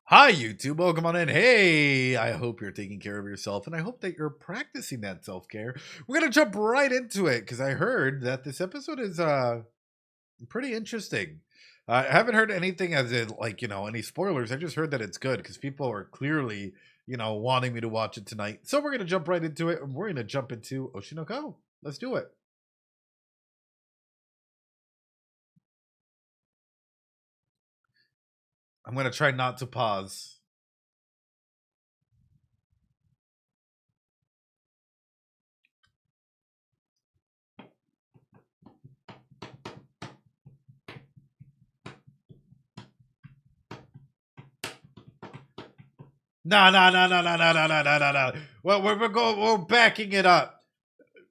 Hi, YouTube. Welcome on in. Hey, I hope you're taking care of yourself and I hope that you're practicing that self care. We're going to jump right into it because I heard that this episode is pretty interesting. I haven't heard anything as in, any spoilers. I just heard that it's good because people are clearly, wanting me to watch it tonight. So we're going to jump right into it and we're going to jump into Oshi No Ko. Let's do it. I'm going to try not to pause. No, no, no, no, no, no, no, no, no, no, no. Well, we're backing it up.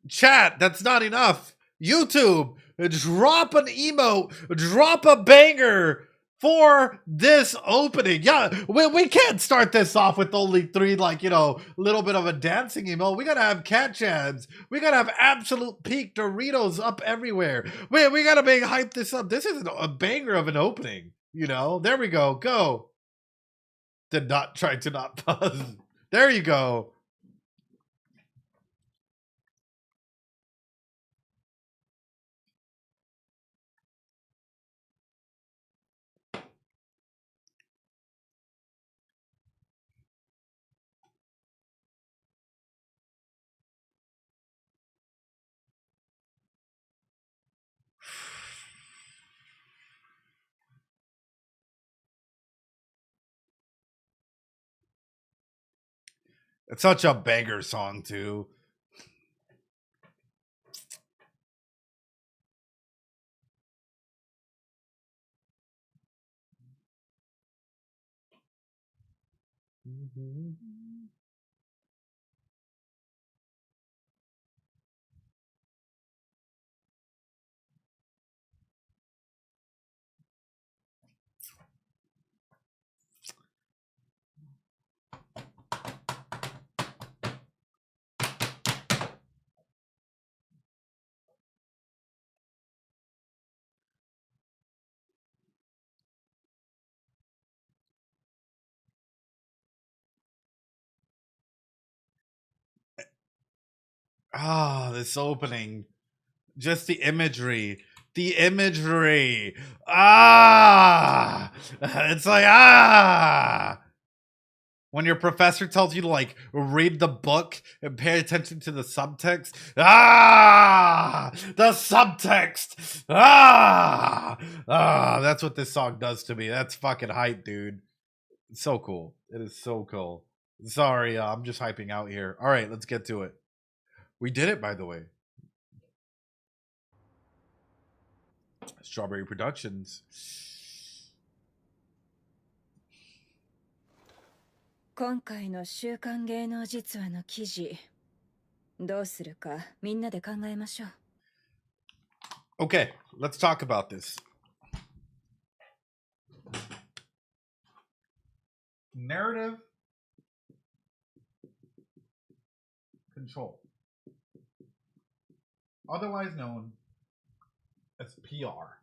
Chat, that's not enough. YouTube, drop an emote, drop a banger for this opening. Yeah, we can't start this off with only three, little bit of a dancing emote. We gotta have cat jams. We gotta have absolute peak Doritos up everywhere. We gotta hype this up. This is a banger of an opening. There we go. Go. Did not try to not pause. There you go. It's such a banger song too. Ah, this opening. Just the imagery. The imagery. Ah! It's like, ah! When your professor tells you to read the book and pay attention to the subtext. Ah! The subtext. Ah! Ah, that's what this song does to me. That's fucking hype, dude. It's so cool. It is so cool. Sorry, I'm just hyping out here. All right, let's get to it. We did it, by the way. Strawberry Productions. 今回の週刊芸能実話の記事どうするかみんなで考えましょう。 Okay, let's talk about this. Narrative control, otherwise known as PR.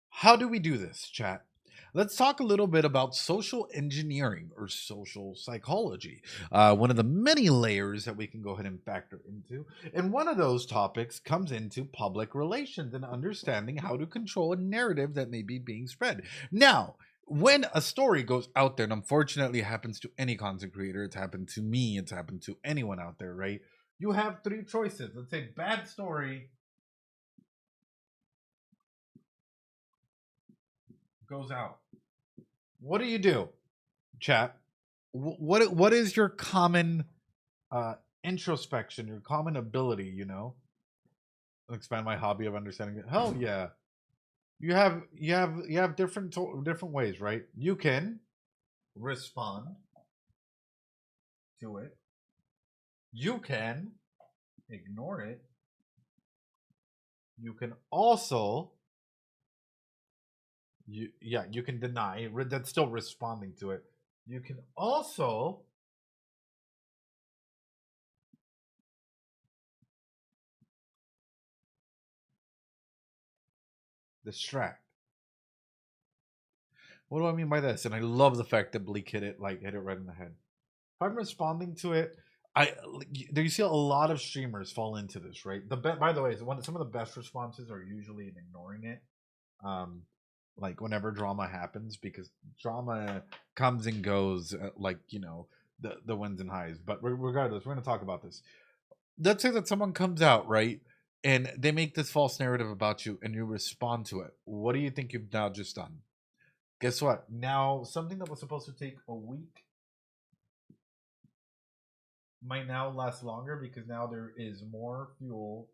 How do we do this, chat? Let's talk a little bit about social engineering or social psychology, one of the many layers that we can go ahead and factor into. And one of those topics comes into public relations and understanding how to control a narrative that may be being spread. Now, when a story goes out there, and unfortunately it happens to any content creator, it's happened to me, it's happened to anyone out there, right? You have three choices. Let's say bad story goes out. What do, chat? What is your common introspection, your common ability? Expand my hobby of understanding it. Hell yeah, you have different ways, right? You can respond to it. You can ignore it. You can also you can deny. That's still responding to it. You can also distract. What do I mean by this? And I love the fact that Bleak hit it right in the head. If I'm responding to it, you see a lot of streamers fall into this, right? By the way, some of the best responses are usually in ignoring it. Like whenever drama happens, because drama comes and goes, like the wins and highs. But regardless, we're going to talk about this. Let's say that someone comes out, right, and they make this false narrative about you, and you respond to it. What do you think you've now just done? Guess what? Now something that was supposed to take a week might now last longer because now there is more fuel.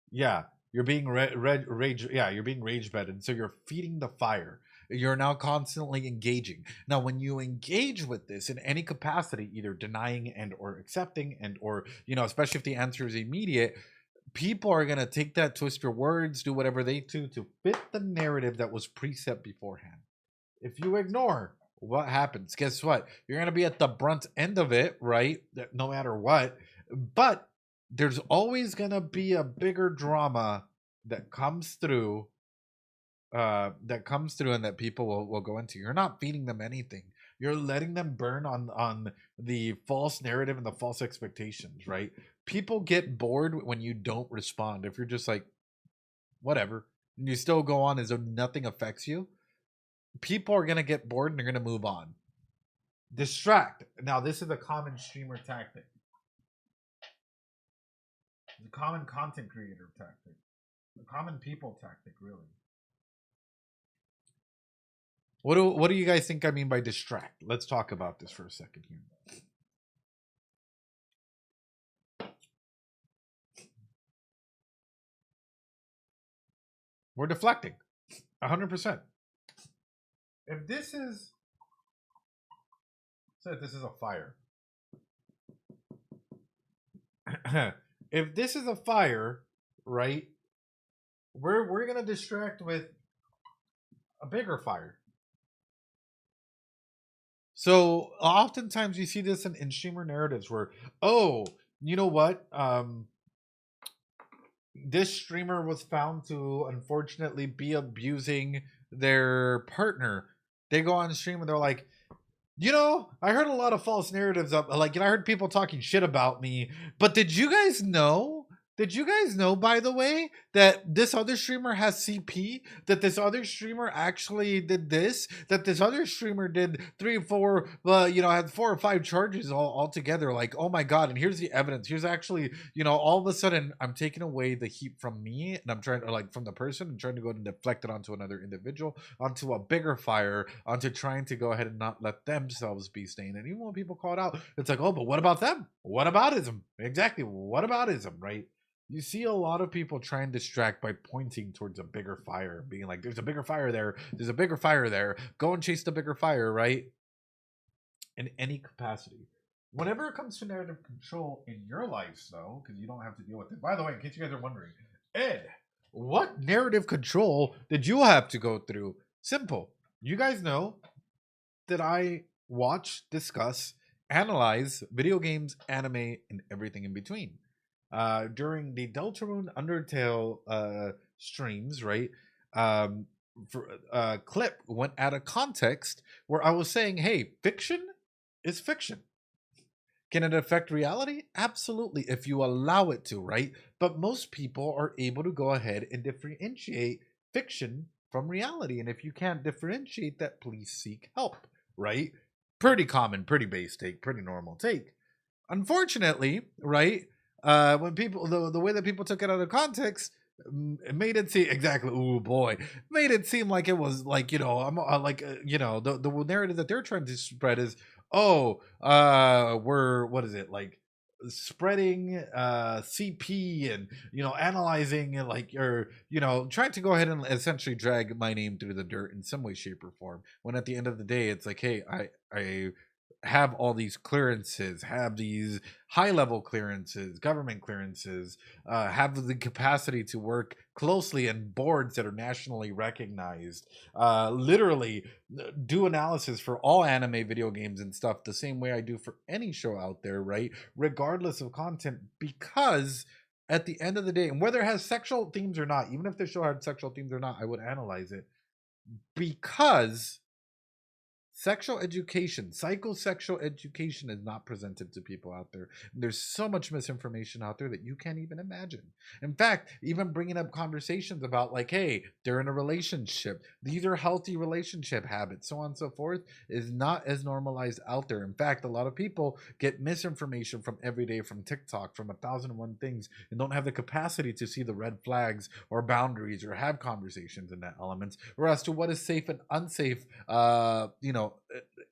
Yeah, you're being rage. Yeah, you're being rage bedded. So you're feeding the fire. You're now constantly engaging. Now, when you engage with this in any capacity, either denying and or accepting and or especially if the answer is immediate, people are gonna take that, twist your words, do whatever they do to fit the narrative that was preset beforehand. If you ignore, what happens? Guess what? You're going to be at the brunt end of it, right? No matter what. But there's always going to be a bigger drama that comes through and that people will go into. You're not feeding them anything. You're letting them burn on the false narrative and the false expectations, right? People get bored when you don't respond. If you're just like, whatever, and you still go on as though nothing affects you, people are going to get bored and they're going to move on. Distract. Now, this is a common streamer tactic. It's a common content creator tactic. A common people tactic, really. What do you guys think I mean by distract? Let's talk about this for a second here. We're deflecting. 100%. If this is, say this is a fire. If this is a fire, right? We're gonna distract with a bigger fire. So oftentimes you see this in streamer narratives where, oh, you know what? This streamer was found to unfortunately be abusing their partner. They go on stream and they're like, I heard a lot of false narratives up. Like, I heard people talking shit about me. But did you guys know? By the way, that this other streamer has CP? That this other streamer actually did this? That this other streamer did 3 or 4, had 4 or 5 charges all together. Like, oh my God. And here's the evidence. Here's actually, all of a sudden I'm taking away the heat from me and I'm trying to, like, from the person and trying to go and deflect it onto another individual, onto a bigger fire, onto trying to go ahead and not let themselves be stained. And even when people call it out, it's like, oh, but what about them? What aboutism? Exactly. What aboutism, right? You see a lot of people try and distract by pointing towards a bigger fire, being like, there's a bigger fire there. There's a bigger fire there. Go and chase the bigger fire, right? In any capacity. Whenever it comes to narrative control in your lives, though, because you don't have to deal with it. By the way, in case you guys are wondering, Ed, what narrative control did you have to go through? Simple. You guys know that I watch, discuss, analyze video games, anime, and everything in between. During the Deltarune Undertale streams, right? For clip went out of context where I was saying, hey, fiction is fiction. Can it affect reality? Absolutely, if you allow it to, right? But most people are able to go ahead and differentiate fiction from reality. And if you can't differentiate that, please seek help, right? Pretty common, pretty base take, pretty normal take. Unfortunately, right? When people the way that people took it out of context, it made it seem exactly. Oh boy, made it seem like it was like I'm like the narrative that they're trying to spread is we're what is it like spreading CP and analyzing and like or trying to go ahead and essentially drag my name through the dirt in some way, shape, or form. When at the end of the day, it's like, hey, I have all these clearances, have these high level clearances, government clearances, have the capacity to work closely in boards that are nationally recognized, literally do analysis for all anime video games and stuff the same way I do for any show out there, right? Regardless of content, because at the end of the day, and whether it has sexual themes or not, even if the show had sexual themes or not, I would analyze it. because psychosexual education is not presented to people out there. There's so much misinformation out there that you can't even imagine. In fact, even bringing up conversations about like, hey, they're in a relationship, these are healthy relationship habits, so on and so forth, is not as normalized out there. In fact, a lot of people get misinformation from every day, from TikTok, from 1,001 things, and don't have the capacity to see the red flags or boundaries or have conversations in that elements, or as to what is safe and unsafe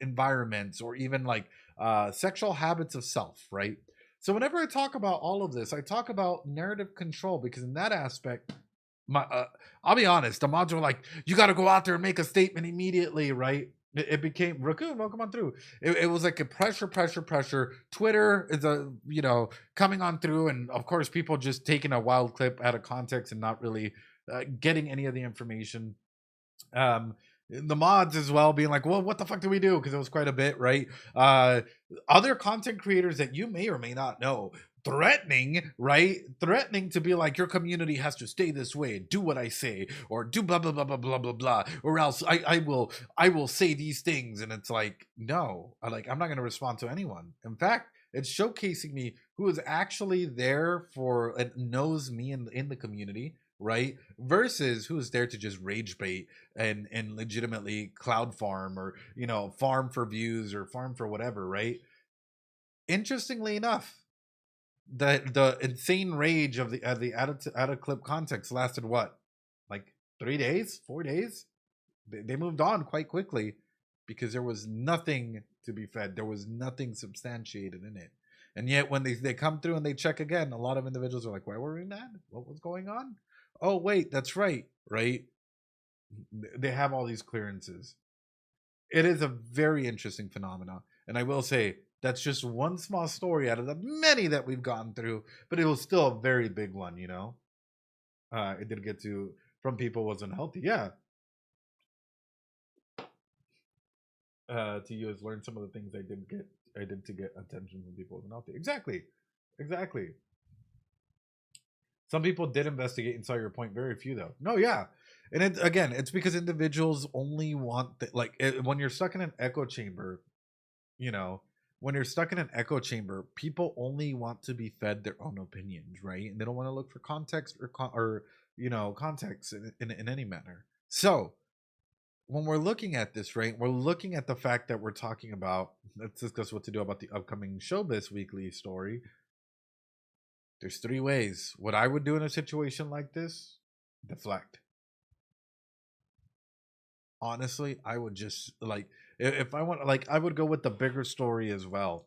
environments, or even like sexual habits of self, right? So whenever I talk about all of this, I talk about narrative control, because in that aspect, my I'll be honest, the mods were like, you got to go out there and make a statement immediately, right? It became Raccoon, welcome on through. It was like a pressure. Twitter is coming on through, and of course people just taking a wild clip out of context and not really getting any of the information. The mods as well being like, well, what the fuck do we do? Because it was quite a bit, right? Other content creators that you may or may not know threatening to be like, your community has to stay this way, do what I say, or do blah blah blah blah blah blah blah, or else I will say these things. And it's like, no, I'm not going to respond to anyone. In fact, it's showcasing me who is actually there for and knows me in the community, right? Versus who's there to just rage bait and legitimately cloud farm, or farm for views or farm for whatever, right? Interestingly enough, the insane rage of the out of clip context lasted what, like 3 days, 4 days? They moved on quite quickly, because there was nothing to be fed, there was nothing substantiated in it. And yet when they come through and they check again, a lot of individuals are like, why were we mad, what was going on? Oh wait, that's right, they have all these clearances. It is a very interesting phenomenon, and I will say that's just one small story out of the many that we've gone through, but it was still a very big one. It did get to from people was unhealthy, yeah. To use learn some of the things I did to get attention from people was unhealthy. Exactly. Some people did investigate and saw your point. Very few, though. No, yeah, and it's because individuals only want when you're stuck in an echo chamber. You know, when you're stuck in an echo chamber, people only want to be fed their own opinions, right? And they don't want to look for context or context in any manner. So when we're looking at this, right, we're looking at the fact that we're talking about. Let's discuss what to do about the upcoming Showbiz Weekly story. There's three ways. What I would do in a situation like this: deflect. Honestly, I would just if I want, I would go with the bigger story as well.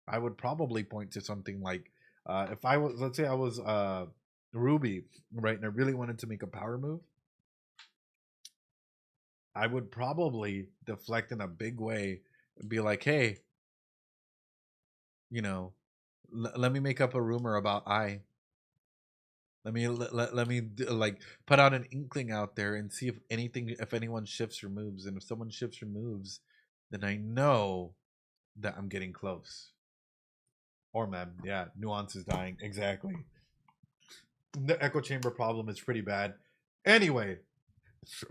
I would probably point to something like, if I was, let's say I was Ruby, right, and I really wanted to make a power move, I would probably deflect in a big way and be like, hey, let me make up a rumor about let me put out an inkling out there and see if anyone shifts or moves, and if someone shifts or moves, then I know that I'm getting close. Or man, yeah, nuance is dying. Exactly. The echo chamber problem is pretty bad. Anyway,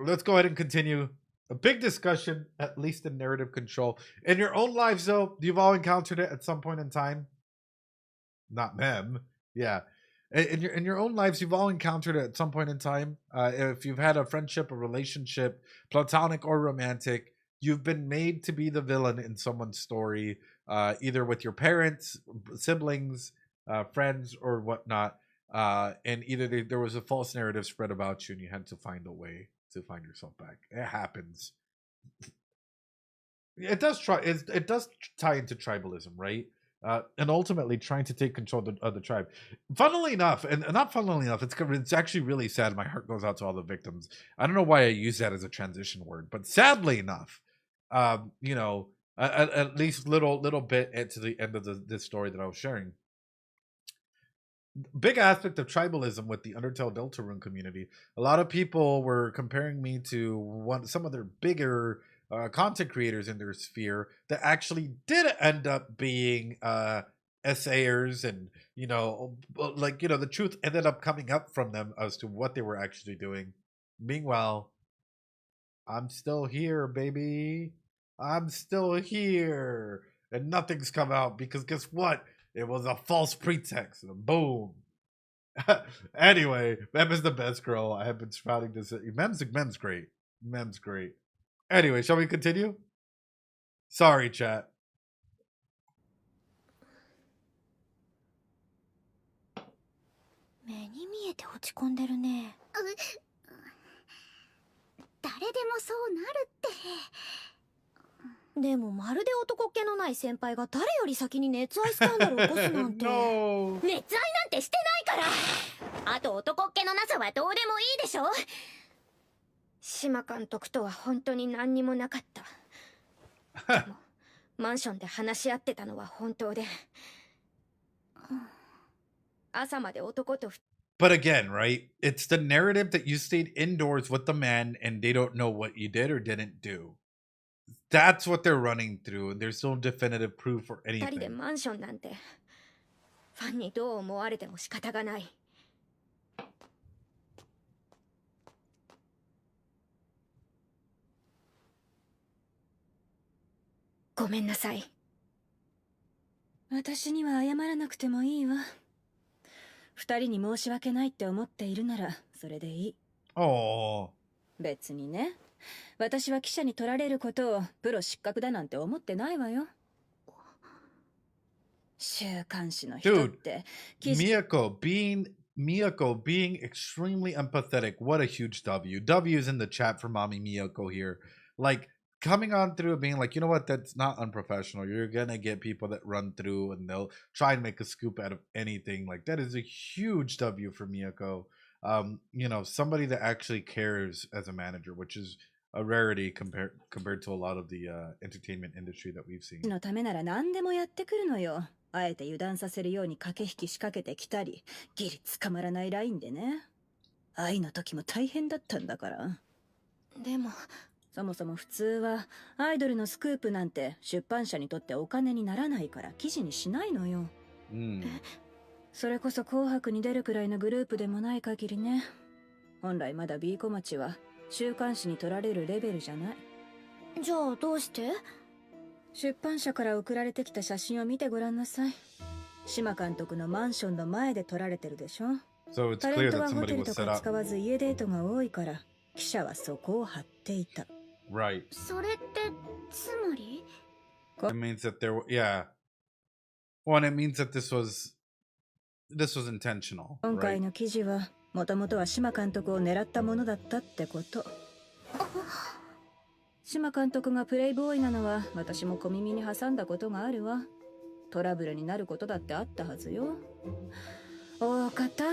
let's go ahead and continue. A big discussion, at least in narrative control. In your own lives, though, you've all encountered it at some point in time. Not mem. Yeah. In your own lives, you've all encountered it at some point in time. If you've had a friendship, a relationship, platonic or romantic, you've been made to be the villain in someone's story, either with your parents, siblings, friends, or whatnot. And either there was a false narrative spread about you, and you had to find a way to find yourself back. It happens. It does tie into tribalism, right? And ultimately trying to take control of the tribe. Funnily enough, and not funnily enough, it's actually really sad. My heart goes out to all the victims. I don't know why I use that as a transition word, but sadly enough, at least little bit into the end of this story that I was sharing. Big aspect of tribalism with the Undertale Deltarune community. A lot of people were comparing me to some of their bigger content creators in their sphere that actually did end up being essayers, and the truth ended up coming up from them as to what they were actually doing. Meanwhile, I'm still here, baby. I'm still here. And nothing's come out because guess what? It was a false pretext. And boom. Anyway, Mem is the best girl. I have been spouting this. Mem's great. Mem's great. Anyway, shall we continue? Sorry, chat. 目に見えて落ち込んでるね。誰でもそうなるって。でもまるで男っ気のない先輩が誰より先に熱愛スキャンダルを起こすなんて。No. 熱愛なんてしてないから。あと男っ気のなさはどうでもいいでしょ。島監督とは本当に何にもなかった。でもマンションで話し合ってたのは本当で。朝まで男と。 But again, right? It's the narrative that you stayed indoors with the man and they don't know what you did or didn't do. That's what they're running through, and there's no definitive proof or 二人で anything. マンションなんてファンにどう思われても仕方がない。ごめんなさい。私には謝らなくてもいいわ。二人に申し訳ないって思っているならそれでいい。Oh. 別にね。私は記者に取られることをプロ失格だなんて思ってないわよ。週刊誌の人って Miyako being extremely empathetic. What a huge W. W's in the chat for mommy Miyako here. Like coming on through and being like, you know what, that's not unprofessional. You're gonna get people that run through and they'll try and make a scoop out of anything. Like that is a huge W for Miyako. You know, somebody that actually cares as a manager, which is a rarity compared to a lot of the entertainment industry that we've seen. のためなら何でもやってくるのよ。あえて油断させるように駆け引き仕掛けてきたり、ギリ捕まらないラインでね。愛の時も大変だったんだから。でもそもそも普通はアイドルのスクープなんて出版社にとってお金にならないから記事にしないのよ。それこそ紅白に出るくらいのグループでもない限りね。本来まだ B 小町は週刊誌に取られるレベルじゃない。じゃあどうして？出版社から送られてきた写真を見てごらんなさい。島監督のマンションの前で撮られてるでしょ。So it's タレ clear ント that はホ somebody テル was と set か up. 使わず家デートが多いから記者はそこを張っていた。Right. それってつまり？ It means that there, yeah. Well, and it means that this was intentional. 今 Right? 回の記事はもともとは島監督を狙ったものだったってこと。島監督がプレイボーイなのは私も小耳に挟んだことがあるわ。トラブルになることだってあったはずよ。大方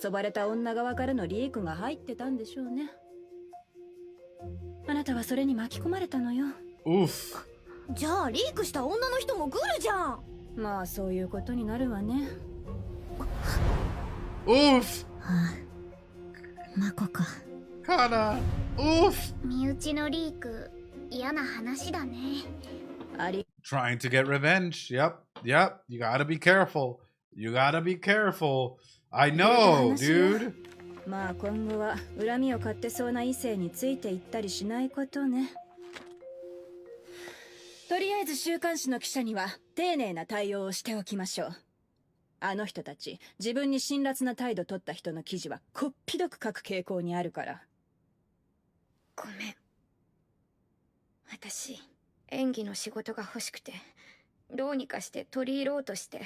遊ばれた女側からのリークが入ってたんでしょうね。あなたはそれに巻き込まれたのよ。Oof. じゃあリークした女の人もグルじゃん。まあそういうことになるわね。Oof. マコか。Kana. Oof. 身内のリーク嫌な話だね。あり Trying to get revenge. Yep. Yep. You gotta be careful. You gotta be careful. I know, dude. まあ今後は恨みを買ってそうな異性についていったりしないことね。とりあえず週刊誌の記者には丁寧な対応をしておきましょう。あの人たち自分に辛辣な態度取った人の記事はこっぴどく書く傾向にあるから。ごめん。私演技の仕事が欲しくてどうにかして取り入ろうとして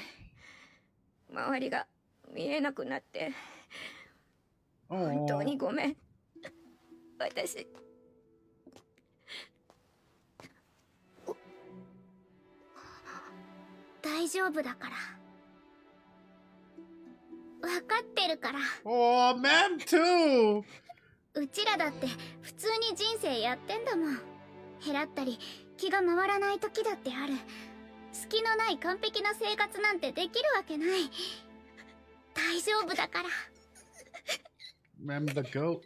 周りが見えなくなって本当にごめん。私大丈夫だから分かってるから。 Oh, ma'am too. うちらだって普通に人生やってんだもん。減らったり気が回らない時だってある。隙のない完璧な生活なんてできるわけない。大丈夫だから。 Ma'am the goat.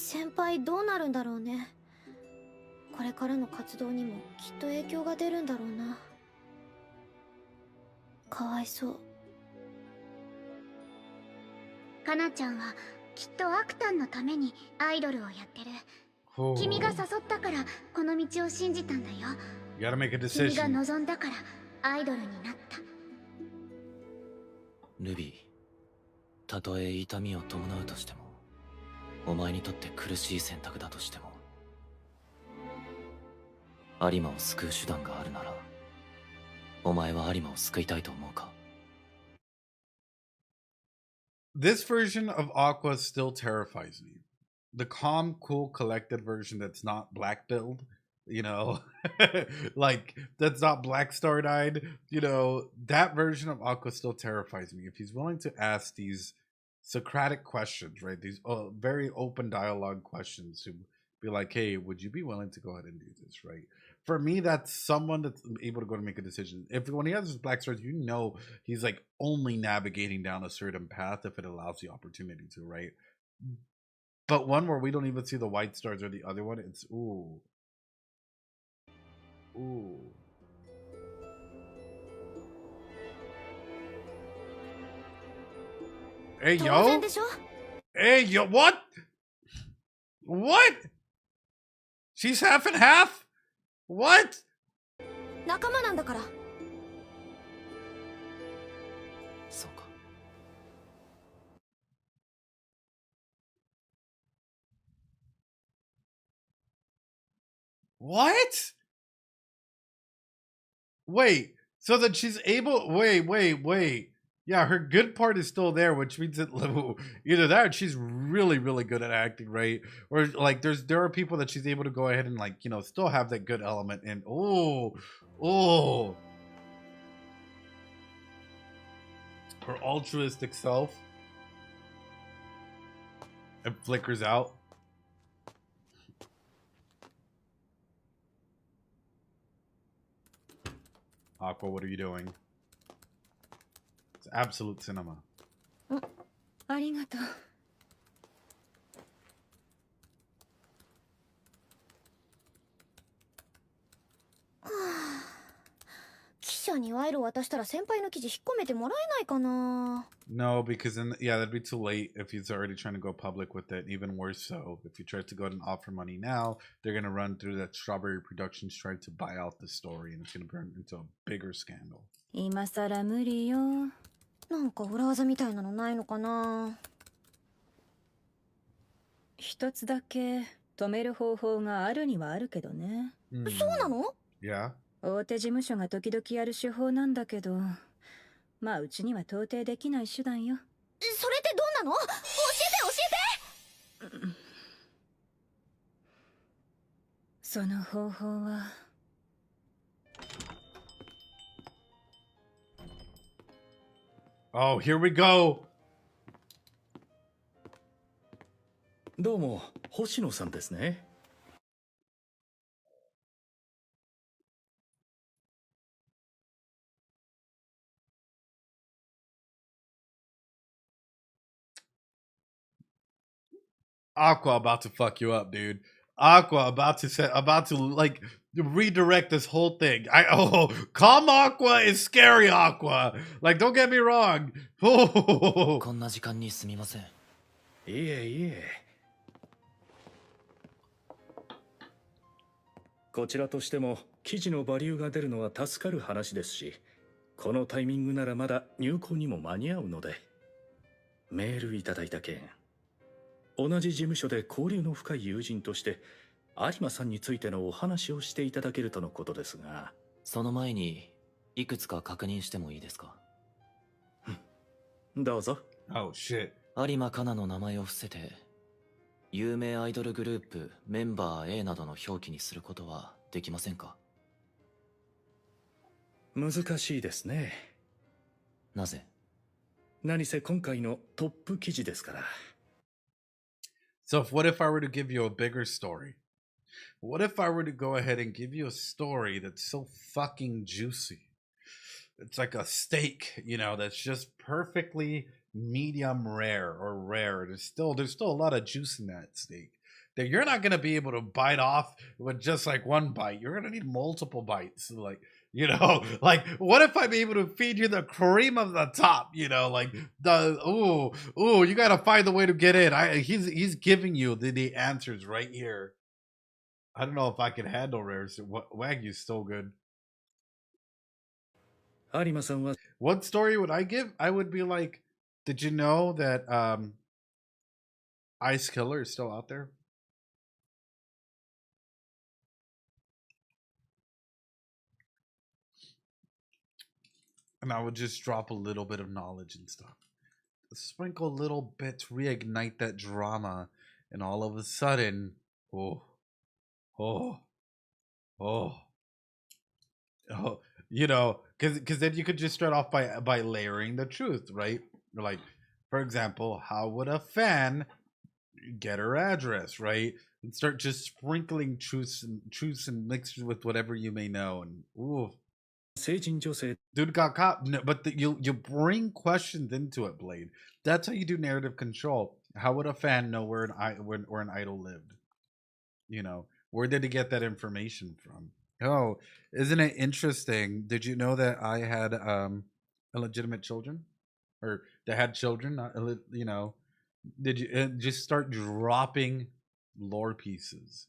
先輩どうなるんだろうね。これからの活動にもきっと影響が出るんだろうな。かわいそう。かなちゃんはきっとアクタンのためにアイドルをやってる。君が誘ったからこの道を信じたんだよ。You gotta make a 君が decision. 望んだからアイドルになった。ルビー、たとえ痛みを伴うとしても、お前にとって苦しい選択だとしても、有馬を救う手段があるなら、お前は有馬を救いたいと思うか？ This version of Aqua still terrifies me. The calm, cool, collected version that's not black billed, you know, like that's not black starred eyed, you know, that version of Aqua still terrifies me. If he's willing to ask these Socratic questions, right? These very open dialogue questions to be like, hey, would you be willing to go ahead and do this, right? For me, that's someone that's able to go to make a decision. If when he has his black stars, you know he's like only navigating down a certain path if it allows the opportunity to, right? But one where we don't even see the white stars or the other one, it's ooh. Ooh. Hey yo. Hey yo, what? What? She's half and half? What? 仲間なんだから。そうか。What? Wait, so that she's able. Wait. Yeah, her good part is still there, which means that either that or she's really, really good at acting, right? Or like there are people that she's able to go ahead and like, you know, still have that good element. And oh, her altruistic self. It flickers out. Aqua, what are you doing? It's absolute cinema. ありがとう。記者に賄賂渡したら先輩の記事引っ込めてもらえないかな。 No, because then yeah, that'd be too late if he's already trying to go public with it. Even worse so, if he tries to go ahead and offer money now, they're gonna run through that Strawberry Productions trying to buy out the story, and it's gonna turn into a bigger scandal. 今さら無理よ。なんか裏技みたいなのないのかな。一つだけ止める方法があるにはあるけどね。そうなの？ Yeah. 大手事務所が時々やる手法なんだけど、まあうちには到底できない手段よ。それってどんなの？教えて。その方法は。Oh, here we go. どうも、星野さんですね。Aqua about to fuck you up, dude. Aqua about to like redirect this whole thing. Calm Aqua is scary Aqua. Like, don't get me wrong. こんな時間にすみません。いえいえ。こちらとしても記事のバリューが出るのは助かる話ですし、このタイミングならまだ入稿にも間に合うので。メールいただいた件、同じ事務所で交流の深い友人として有馬さんについてのお話をしていただけるとのことですが。その前にいくつか確認してもいいですか？どうぞ。Oh shit. 有馬かなの名前を伏せて有名アイドルグループメンバー A などの表記にすることはできませんか？難しいですね。なぜ？何せ今回のトップ記事ですから。So what if I were to give you a bigger story? What if I were to go ahead and give you a story that's so fucking juicy? It's like a steak, you know, that's just perfectly medium rare or rare. There's still a lot of juice in that steak. that you're not gonna be able to bite off with just like one bite. You're gonna need multiple bites. Like, you know, like what if I'm able to feed you the cream of the top? You know, like the you gotta find the way to get in. He's giving you the answers right here. I don't know if I can handle rares. Wagyu's so good. 有馬さんは What story would I give? I would be like, did you know that Ice Killer is still out there? And I would just drop a little bit of knowledge and stuff. Sprinkle little bits, reignite that drama, and all of a sudden, you know, because then you could just start off by layering the truth, right? Like, for example, how would a fan get her address, right? And start just sprinkling truths and mixed with whatever you may know, and 成人女性 dude got caught. No, but you bring questions into it, Blade. That's how you do narrative control. How would a fan know where an idol lived? You know, where did he get that information from? Oh, isn't it interesting? Did you know that I had illegitimate children, or that had children? You know, did you just start dropping lore pieces?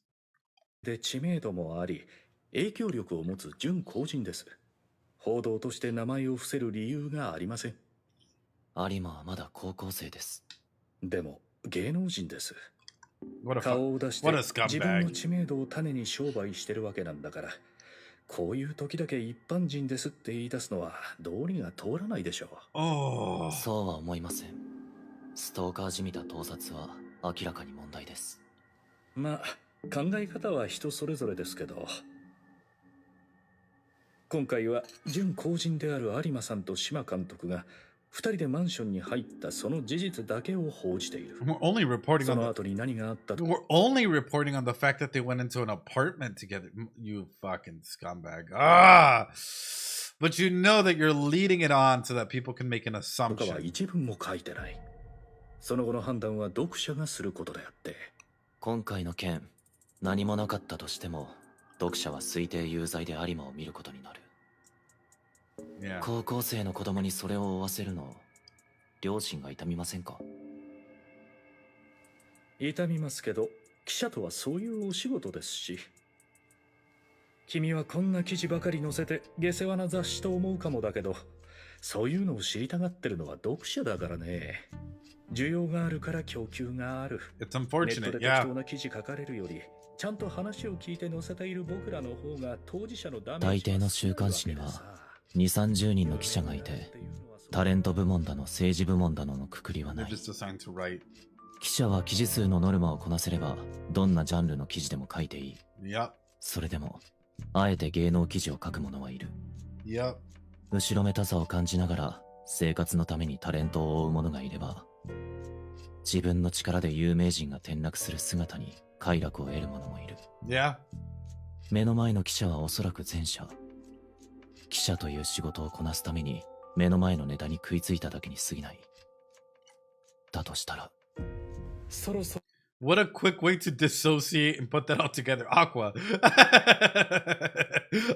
で知名度もあり影響力を持つ準公人です。報道として名前を伏せる理由がありません。有馬はまだ高校生です。でも芸能人です。 What a 顔を出して what a 自分の scumbag! 知名度を種に商売してるわけなんだから、こういう時だけ一般人ですって言い出すのは道理が通らないでしょう。 Oh, そうは思いません。ストーカーじみた盗撮は明らかに問題です。まあ考え方は人それぞれですけど、今回は準公人である有馬さんと島監督が二人でマンションに入ったその事実だけを報じている。 we're only reporting そ on の the 後に何があったと we're only reporting on the fact that they went into an apartment together. You fucking scumbag! Ah, but you know that you're leading it on so that people can make an かは assumption. 一文も書いてない。その後の判断は読者がすることであって。今回の件、何もなかったとしても、読者は推定有罪で有馬を見ることになる。Yeah. 高校生の子供にそれを負わせるの、両親が痛みませんか？痛みますけど、記者とはそういうお仕事ですし。君はこんな記事ばかり載せて下世話な雑誌と思うかもだけど、そういうのを知りたがってるのは読者だからね。需要があるから供給がある。 It's ネット unfortunate. で適 Yeah. 当な記事書かれるより、ちゃんと話を聞いて載せている僕らの方が当事者のダメージ大抵の週刊誌には2、30人の記者がいて、タレント部門だの政治部門だののくくりはな They're い。 just assigned to write. 記者は記事数のノルマをこなせれば、どんなジャンルの記事でも書いていい。 Yep. それでも、あえて芸能記事を書く者はいる。 Yep. 後ろめたさを感じながら、生活のためにタレントを追う者がいれば、自分の力で有名人が転落する姿に快楽を得る者もいる。 Yeah. 目の前の記者はおそらく前者。記者という仕事をこなすために目の前のネタに食いついただけに過ぎない。だとしたら、そろそろ What a quick way to dissociate and put that all together. Aqua.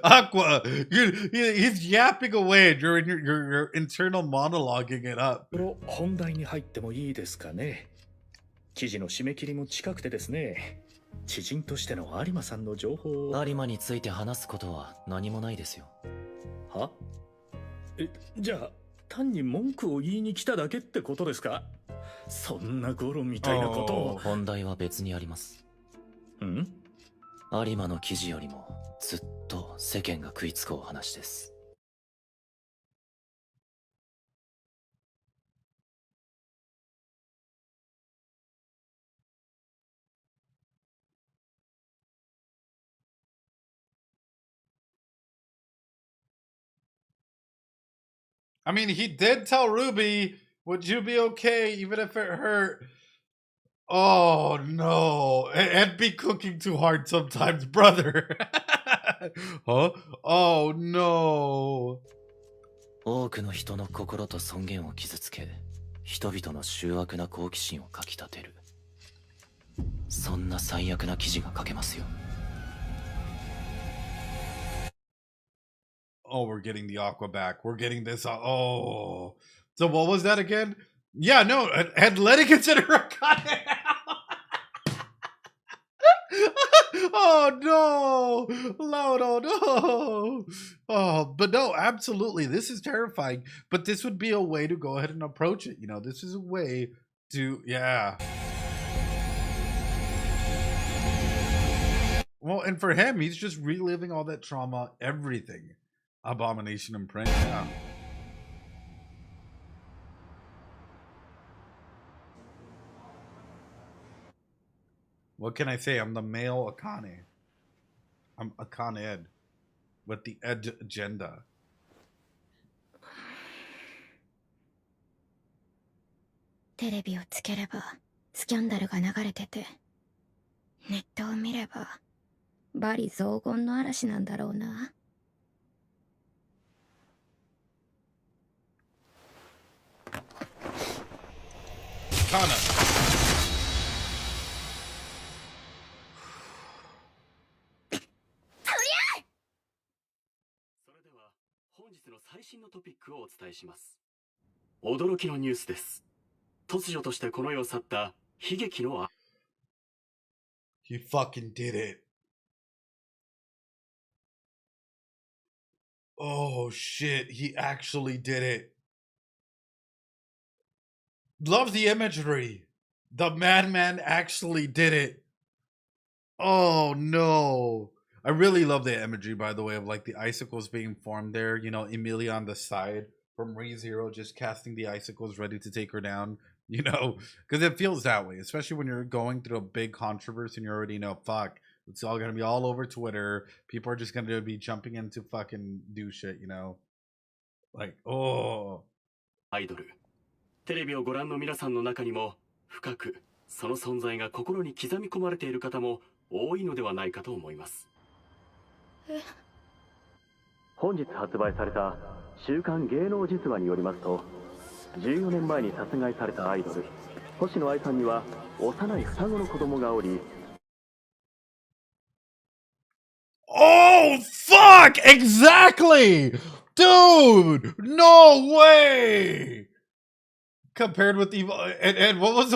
Aqua. He's yapping away during your internal monologuing it up. 本題に入ってもいいですかね。記事の締め切りも近くてですね。知人としての有馬さんの情報を。有馬について話すことは何もないですよ。は？じゃあ単に文句を言いに来ただけってことですか？そんなゴロみたいなことを。本題は別にあります。ん？有馬の記事よりもずっと世間が食いつくお話です。I mean, he did tell Ruby, would you be okay even if it hurt? Oh, no. And be cooking too hard sometimes, brother. Huh? Oh, no. 多くの人の心と尊厳を傷つけ、人々の醜悪な好奇心をかきたてる。そんな最悪な記事が書けますよ。 Oh, we're getting the Aqua back. We're getting this. Oh. So what was that again? Yeah, no. And letting consider Akane. Oh, no. No, no. Oh, but no, absolutely. This is terrifying. But this would be a way to go ahead and approach it. You know, this is a way to, yeah. Well, and for him, he's just reliving all that trauma, everything. Abomination in print, yeah. What can I say? I'm the male Akane. I'm Akane Ed with the Ed agenda. テレビをつければスキャンダルが流れてて、ネットを見れば罵詈雑言の嵐なんだろうな。Kana. それでは本日の最新のトピックをお伝えします。驚きのニュースです。突如としてこの世を去った悲劇の He fucking did it. Oh shit, he actually did it. Love the imagery. The madman actually did it. Oh no. I really love the imagery, by the way, of like the icicles being formed there. You know, Emilia on the side from ReZero just casting the icicles ready to take her down. You know, because it feels that way, especially when you're going through a big controversy and you already know, fuck, it's all gonna be all over Twitter. People are just gonna be jumping in to fucking do shit, you know? Like, oh. アイドル。テレビをご覧の皆さんの中にも深くその存在が心に刻み込まれている方も多いのではないかと思います。本日発売された週刊芸能実話によりますと、14年前に殺害されたアイドル星野愛さんには幼い双子の子供がおり、 Oh fuck! Exactly! Dude! No way! Compared with evil and what was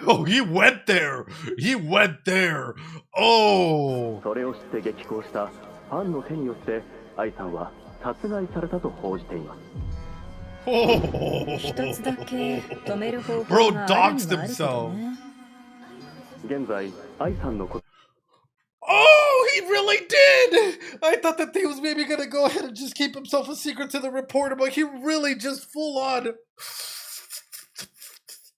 oh, he went there. He went there. Oh. それを知って激高したファンの手によって愛さんは殺害されたと報じています。 Oh. 一つだけ止める方 Bro 法があるに doxed はあるけど himself. ね。現在愛さんのこ Oh, he really did! I thought that he was maybe gonna go ahead and just keep himself a secret to the reporter, but he really just full on.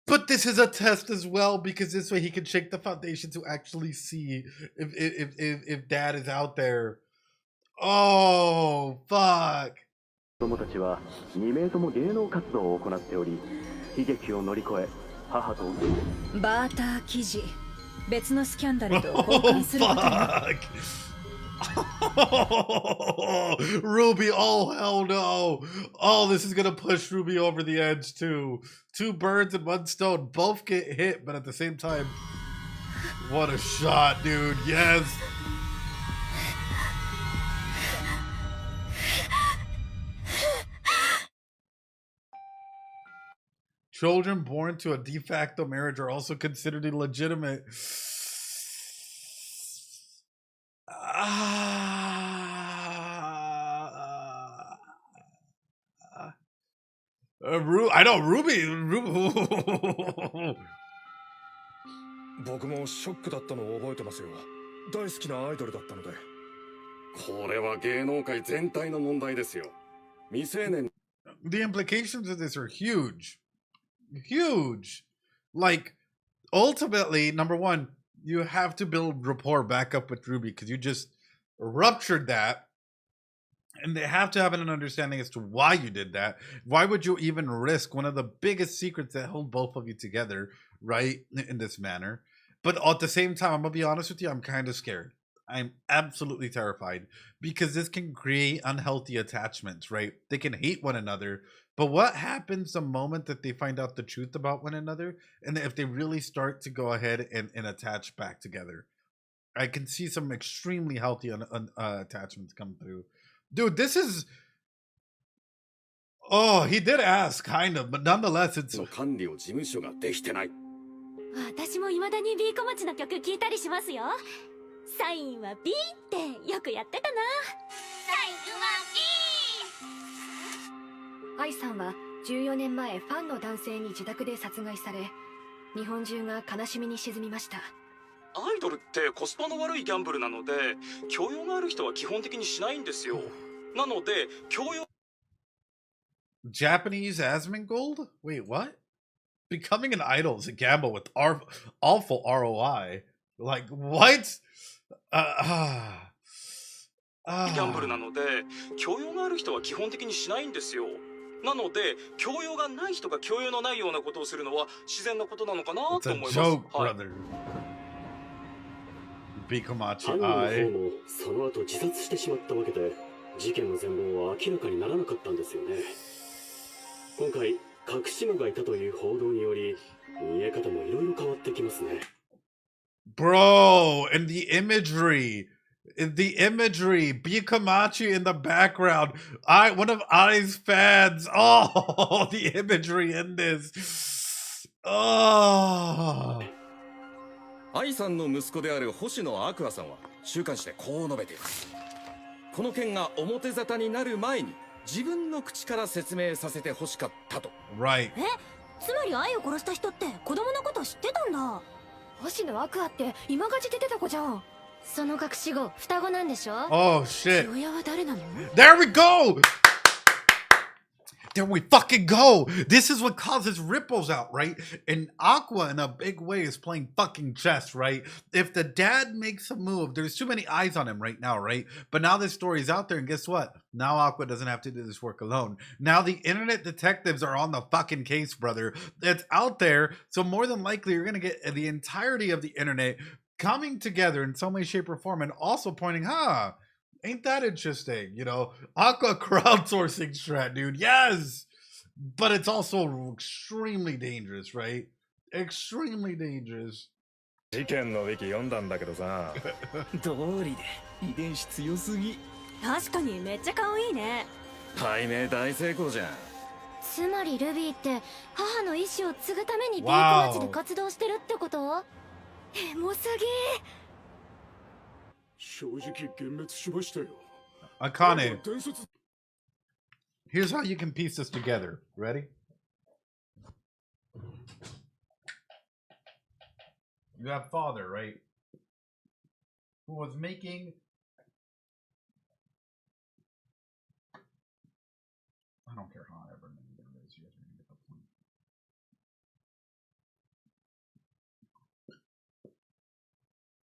But this is a test as well, because this way he can shake the foundation to actually see if dad is out there. Oh, fuck. 子供たちは2名とも芸能活動を行っており、悲劇を乗り越え母とバーター記事、別のスキャンダルと交換することに。Oh, Ruby, oh hell no. Oh, this is gonna push Ruby over the edge too. Two birds and one stone, both get hit, but at the same time, what a shot, dude. Yes. Children born to a de facto marriage are also considered illegitimate. I know Ruby. 僕もショックだったのを覚えてますよ。大好きなアイドルだったので。これは芸能界全体の問題ですよ。未成年 The implications of this are huge. Huge. Like, ultimately, number one, you have to build rapport back up with Ruby because you just ruptured that. And they have to have an understanding as to why you did that. Why would you even risk one of the biggest secrets that held both of you together, right, in this manner? But at the same time, I'm going to be honest with you, I'm kind of scared. I'm absolutely terrified because this can create unhealthy attachments, right? They can hate one another, but what happens the moment that they find out the truth about one another, and if they really start to go ahead and attach back together? I can see some extremely healthy attachments come through. Dude, this is. Oh, he did ask, kind of, but nonetheless, it's. の管理を事務所ができてない。私も未だに B 小町の曲聴いたりしますよ。サインは B ってよくやってたな。サインは B。愛さんは14年前ファンの男性に自宅で殺害され、日本中が悲しみに沈みました。アイドルってコスパの悪いギャンブルなので、教養がある人は基本的にしないんですよ。なので教養 Japanese Asmongold? Wait, what? Becoming an idol is a gamble with awful ROI. Like, what? ギャンブルなので、教養がある人は基本的にしないんですよ。なので、教養がない人が教養のないようなことをするのは自然なことなのかなと思います。 It's a joke, brother. Bikomachi 犯人の方 I. もその後自殺してしまったわけで、事件の全貌は明らかにならなかったんですよね。今回隠し子がいたという報道により、見え方もいろいろ変わってきますね。 Bro, and the imagery, Bikomachi in the background. One of Ai's fans. Oh, the imagery in this. Oh. 愛さんの息子である星野アクアさんは週刊誌でこう述べています。この件が表沙汰になる前に自分の口から説明させて欲しかったと。 Right. つまり愛を殺した人って子供のこと知ってたんだ。星野アクアって今勝ち出てた子じゃん。その隠し子、双子なんでしょ。 Oh, shit. 親は誰なの？ There we go. There we fucking go. This is what causes ripples out, right? And Aqua, in a big way, is playing fucking chess, right? If the dad makes a move, there's too many eyes on him right now, right? But now this story's out there, and guess what? Now Aqua doesn't have to do this work alone. Now the internet detectives are on the fucking case, brother. It's out there, so more than likely you're gonna get the entirety of the internet coming together in some way, shape, or form, and also pointing, ain't that interesting? You know, Aqua crowdsourcing strat, dude. Yes, but it's also extremely dangerous, right? Extremely dangerous. 事件のウィキ読んだんだけどさ。道理で遺伝子強すぎ。確かにめっちゃ可愛いね。解明大成功じゃん。つまりルビーって母の意志を継ぐために B 小 Wow. 町で活動してるってこと？エモすぎ。正直幻滅しましたよ。 Akane, 伝説 here's how you can piece this together. Ready? You have father, right? Who was making... I don't care how I ever named it. You guys are gonna get the point.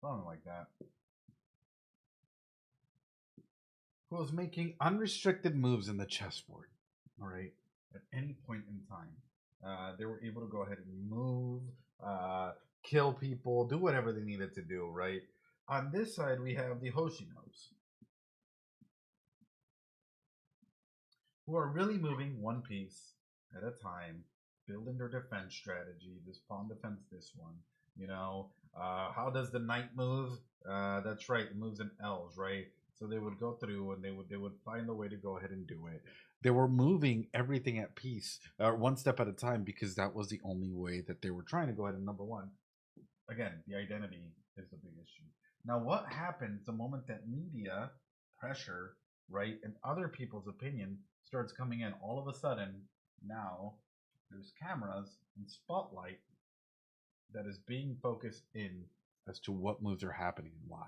Something like that. Who was making unrestricted moves in the chessboard, all right, at any point in time. They were able to go ahead and move, kill people, do whatever they needed to do, right? On this side, we have the Hoshinos, who are really moving one piece at a time, building their defense strategy. This pawn defends this one. You know, how does the knight move? That's right, it moves in L's, right? So they would go through and they would find a way to go ahead and do it. They were moving everything at peace, one step at a time, because that was the only way that they were trying to go ahead and, number one, again, the identity is the big issue. Now, what happens the moment that media pressure, right, and other people's opinion starts coming in? All of a sudden, now there's cameras and spotlight that is being focused in as to what moves are happening and why.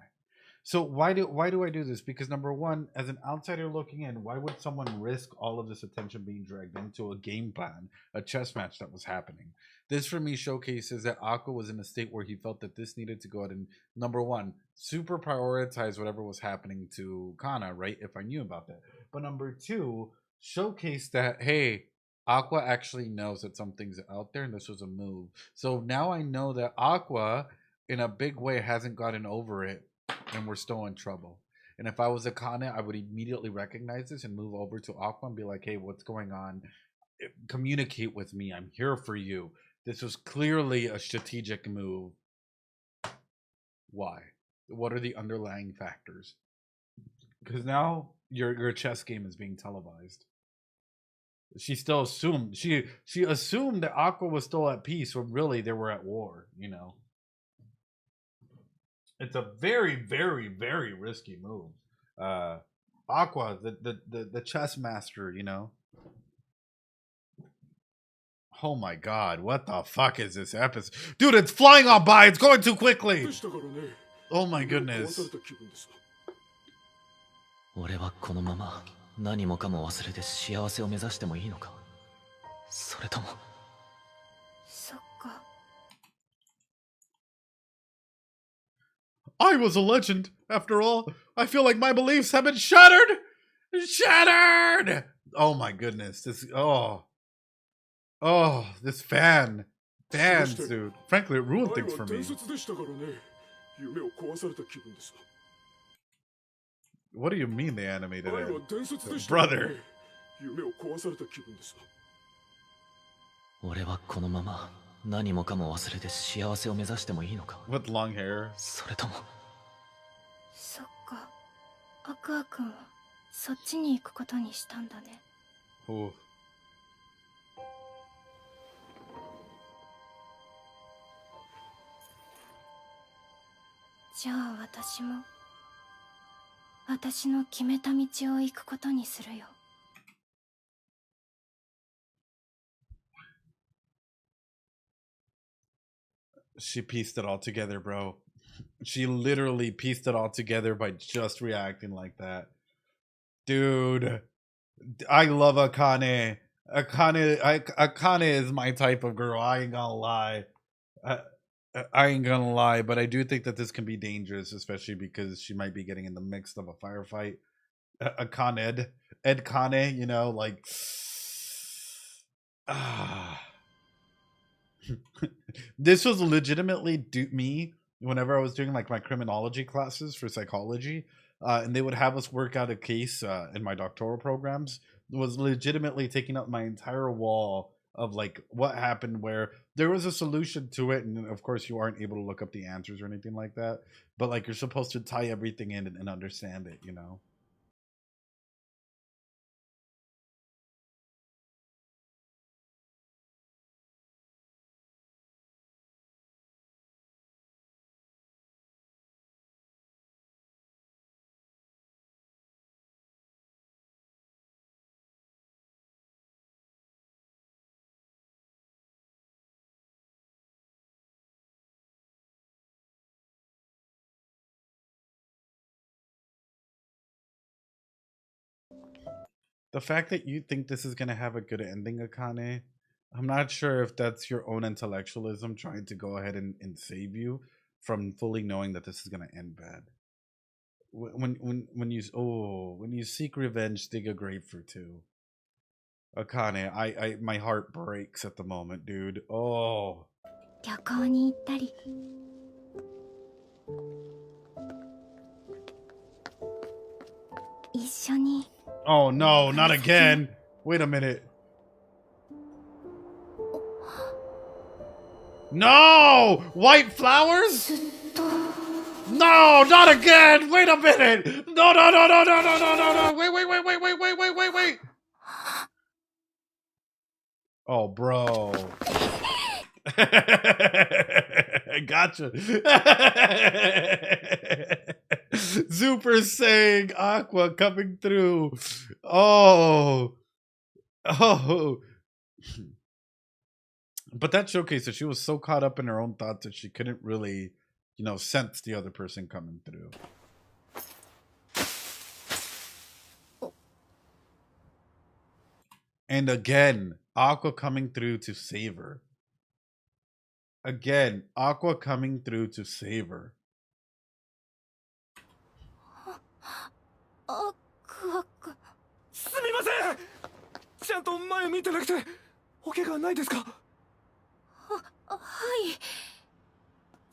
So why do I do this? Because number one, as an outsider looking in, why would someone risk all of this attention being dragged into a game plan, a chess match that was happening? This for me showcases that Aqua was in a state where he felt that this needed to go ahead and, number one, super prioritize whatever was happening to Kana, right? If I knew about that. But number two, showcase that, hey, Aqua actually knows that something's out there and this was a move. So now I know that Aqua, in a big way, hasn't gotten over it and we're still in trouble. And if I was Akane, I would immediately recognize this and move over to Aqua and be like, hey, what's going on? Communicate with me. I'm here for you. This was clearly a strategic move. Why? What are the underlying factors? Because now your chess game is being televised. She still assumed she assumed that Aqua was still at peace when really they were at war, you know. It's a very, very, very risky move. Aqua, the chess master, you know. Oh my god, what the fuck is this episode? Dude, it's flying on by, it's going too quickly. Oh my goodness. 俺はこのまま何もかも忘れて幸せを目指してもいいのか、それとも。そっか。 I was a legend. After all, I feel like my beliefs have been shattered! Shattered! Oh my goodness. This, this fans, dude. Frankly, it ruined things for me. What do you mean they animated it? Brother. 俺はこのまま何もかも忘れて幸せを目指してもいいのか。 With long hair. それとも。そっか。アクア君はそっちに行くことにしたんだね。Oh. じゃあ私も私の決めた道を行くことにするよ。 She pieced it all together, bro. She literally pieced it all together by just reacting like that. Dude, I love Akane. Akane is my type of girl. I ain't gonna lie. I ain't gonna lie, but I do think that this can be dangerous, especially because she might be getting in the mix of a firefight. Akane, Ed Kane, you know, like... This was legitimately me whenever I was doing like my criminology classes for psychology, and they would have us work out a case in my doctoral programs. It was legitimately taking up my entire wall of like what happened, where there was a solution to it, and of course you aren't able to look up the answers or anything like that, but like you're supposed to tie everything in and understand it, you know. The fact that you think this is going to have a good ending, Akane, I'm not sure if that's your own intellectualism trying to go ahead and save you from fully knowing that this is going to end bad. When you seek revenge, dig a grave for two. Akane, my heart breaks at the moment, dude. Oh. 旅行に行ったり。一緒に。 Oh no, not again. Wait a minute. No! White flowers? No, not again! Wait a minute! No, no, no, no, no, no, no, no, no! Wait. Oh, bro. Gotcha. Super Saiyan Aqua coming through. Oh. But that showcased that she was so caught up in her own thoughts that she couldn't really, you know, sense the other person coming through. And again, Aqua coming through to save her. Again, Aqua coming through to save her. すみません。ちゃんと前見てなくて、お怪我ないですか？はい。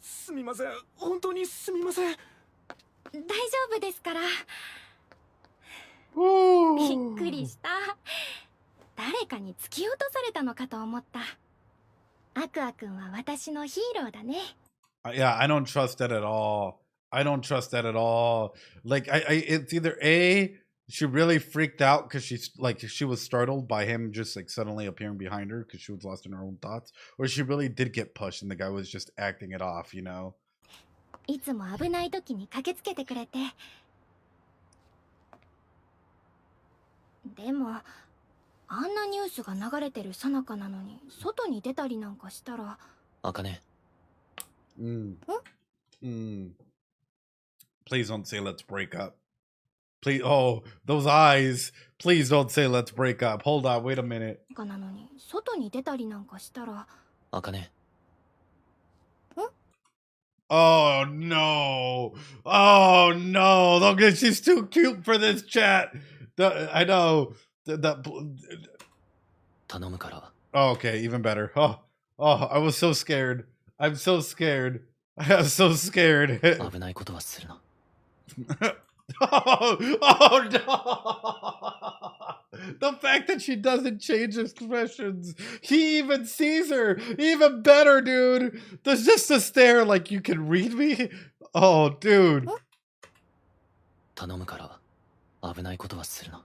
すみません。本当にすみません。大丈夫ですから。びっ Ooh. くりした。誰かに突き落とされたのかと思った。アクア君は私のヒーローだね。Yeah, I don't trust that at all. I don't trust that at all. Like, it's either A, she really freaked out because she was startled by him just like suddenly appearing behind her because she was lost in her own thoughts, or she really did get pushed and the guy was just acting it off, you know? いつも危ない時に駆けつけてくれて。でも、あんなニュースが流れてる最中なのに、外に出たりなんかしたら。茜。Please don't say let's break up. Please, oh, those eyes. Please don't say let's break up. Hold on, wait a minute. なのに、外に出たりなんかしたら。茜。Oh no. Oh no. Look, she's too cute for this chat. I know.頼むから。Oh, okay, even better. Oh, I was so scared. I'm so scared. I'm so scared. 危ないことはするな。oh no! The fact that she doesn't change expressions. He even sees her. Even better, dude. There's just a stare like you can read me. Oh, dude. 頼むから危ないことはするな。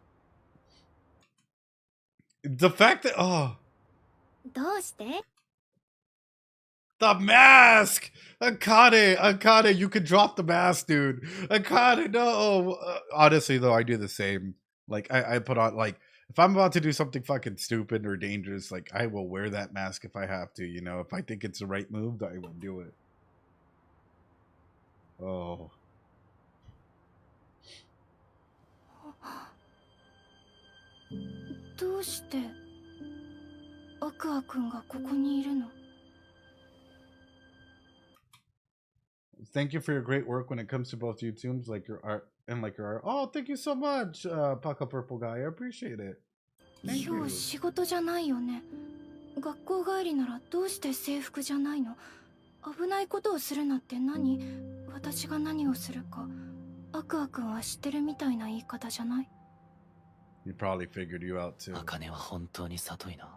The fact thatどうして？ The mask! Akane, you could drop the mask, dude. Akane, no. Honestly, though, I do the same. Like, I put on, like, if I'm about to do something fucking stupid or dangerous, like, I will wear that mask if I have to, you know? If I think it's the right move, I will do it. Oh. どうしてアクア君がここにいるの？ Thank you for your great work when it comes to both YouTubes, like your art and like your art. Oh, thank you so much, Paka Purple Guy. I appreciate it. Thank 今 you. 日仕事じゃないよね。学校帰りならどうして制服じゃないの？危ないことをするなって何？私が何をするか。アクア君は知ってるみたいな言い方じゃない？ He probably figured you out too. 茜は本当に里いな。